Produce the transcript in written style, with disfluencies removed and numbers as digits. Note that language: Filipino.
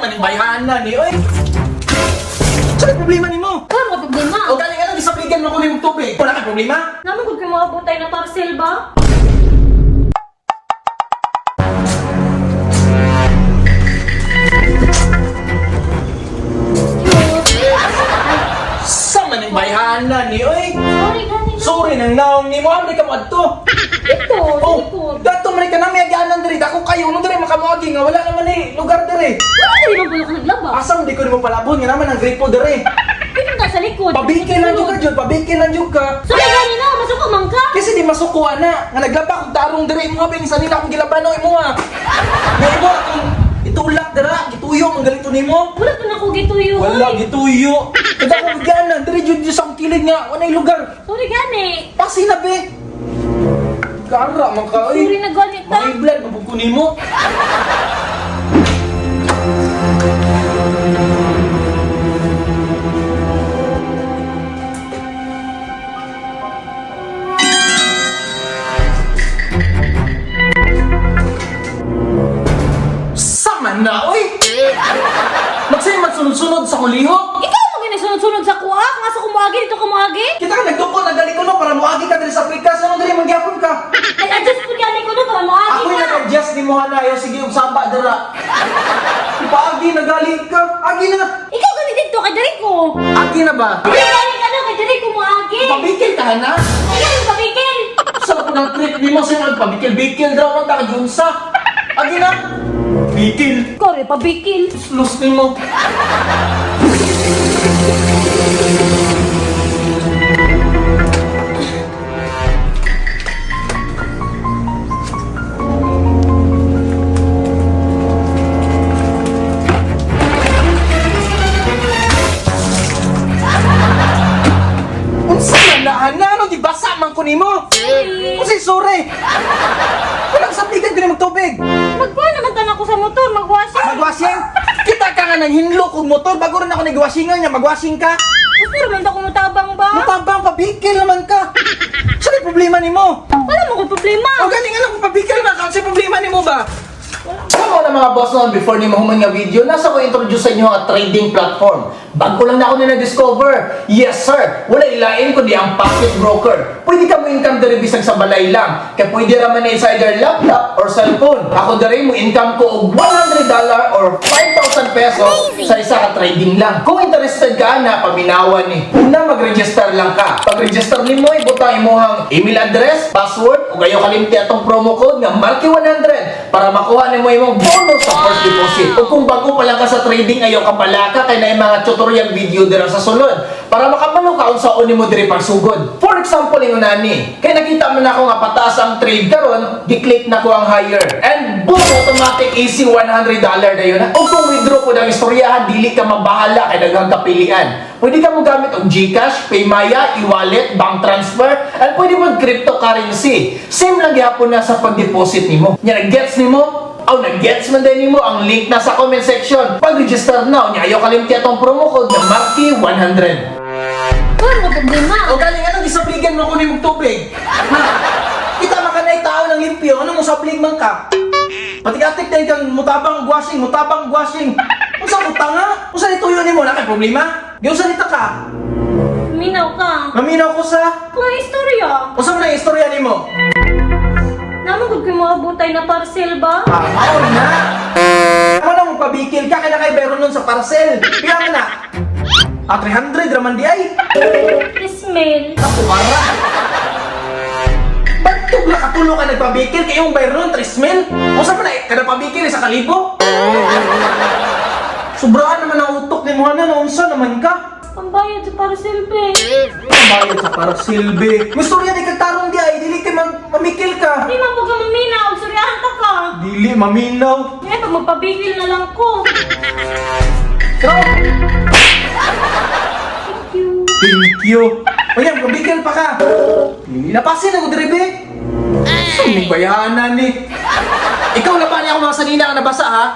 man yung bayhanan ni, oy. Saan ang problema ni mo? Ano ka problema? O galing ano, isapligan mo ko na yung tubig. Wala ka problema? Naman kung kayo mga butay na parcel ba? Saan man yung bayhanan ni, oy. Sorry, gani na. Sorry nang naong ni mo, amri ka mo adto. Ito, Oh, likod. dato man ka na may agyanan diri. Ako kayo, nung diri makamuagi nga wala naman eh lugar diri. Wala ka rin ang bulok naglaba. Asam di ko nimo palabon nga naman ang gripo diri. Pwede ka sa likod. Pabikil lang jud ka jud, pabikil lang jud ka. Sorry, gani na. Masok ka man ka. Kasi di masukuha na nga naglaba kog tarong diri mo abing sa nila akong gilabano imo ha. Nga imo akong itulak dira, gituyo ang ganito nimo. Wala ka na ko gituyo. Wala gituyo. Kada ko gana diri jud sa akong kilid nga walay lugar. Sorry, gani. Pasi na be. Kara man ka Sorry eh. na gani ta. Maiblan ang buko nimo. Sama na, oy! Magsa'yo sunod-sunod sa kulihok. Ikaw mo ginasunod-sunod sa kuha. Nga sa kumuagi, dito kumuagi. Kita ka nagtuko, nagali ko no, para muagi ka dali sa Afrika. Saan dali magyapon ka? Ay, adjust po gani ko na para muagi Ako'y ka. nag-adjust ni Mohanayo, sige, ugsamba dara. Ipaagi, nagali ka. Agi na. Ikaw gani dito kay diri ko. Agi na ba? Ay, gani ka na kay diri ko muagi. Pabikil ka na? Ay, ang pabigil. Saan ko ng trip ni mo sa'yo nagpabikil-bikil daw ang takajunsa? Agi na. Bikil. Ikaw rin, pabigil. Lus ni mo. Unsa na ano di basa man ko nimo? Unsay sore? Walang sabligan din magtubig. Magkuha naman tanan ko sa motor, magwashing. Magwashing? Kita ka nga nang hinlo kog motor bago rin ako nagwashingan niya, magwashing ka. Gusto naman ako mutabang ba? Matabang pabikil naman ka. Saan yung problema nimo? Wala mo ko problema. O galing alam kung pabikil na ka, saan yung problema nimo ba? Sama na mga boss noon before ni mahuman nga video, nasa ko introduce sa inyo ang trading platform. Bago lang na ako na-discover. Yes sir, wala ilain kundi ang pocket broker. Pwede ka mo income dari bisag sa balay lang. Kaya pwede raman na sa either laptop or cellphone. Ako dari mo income ko og $100 or 5,000 pesos sa isa ka trading lang. Kung interested ka na, paminawan ni. Una, mag-register lang ka. Pag-register ni mo, ibutang imuhang email address, password, o kayo kalimti atong promo code nga Marky100 para makuha ni mo imong bonus sa first deposit. O kung bago pa lang ka sa trading, ayaw ka palaka kay na yung mga tutorial video dira sa sunod para makabalo ka unsaon nimo diri pagsugod. For example, ingon nani, kay nakita man ako nga pataas ang trade karon, gi-click na ko ang higher. And boom, automatic easy $100 dayon na. O kung withdraw po ang istoryahan, dili ka mabahala kay daghang kapilian. Pwede ka mo gamit og GCash, Paymaya, e-wallet, bank transfer, at pwede mo cryptocurrency. Same lang gyapon na sa pag-deposit nimo. Nya nag-gets nimo? O nag-gets man din nimo ang link na sa comment section. Pag-register na, nya ayaw kalimti atong promo code na Marky100. Wala mo problema. O galing anong isabligan mo ko nimong tubig? Ha? Kita makanay tao ng limpyo, ano mo sablig man ka? Patikatik na kang mutabang washing. Unsa mo tanga? Unsa ni tuyo nimo, na kay problema? Giunsa nita ka? Minaw ka. Maminaw ko sa Kung istorya. unsa man ang istorya nimo? Naman kung kayo mga butay na parcel ba? Ah, mao na. Ako na mo pabikil ka kay na kay Beron nun sa parcel. Pila man na? 300 raman di ay. Smell. Ako mara. Ba't tugla katulo ka nagpabikil kay yung Beron 3,000? Unsa man na kada pabikil sa kalibo? Sobraan naman ang utok ni Mohana, unsa naman ka? Ang bayad sa parcel, be. Bayad sa parcel, be. Gusto niya di kagtarong di ay, dili kay mamikil ka. Di man po ka maminaw. Suryahan ta ka. Dili, maminaw. Eh, pag magpabigil na lang ko. So, Thank you. thank you. O yan, pabikil pa ka. Hindi napasin ako diri, be. Suming bayanan ni. Ikaw na ba niya ako mga sanina ang nabasa, ha?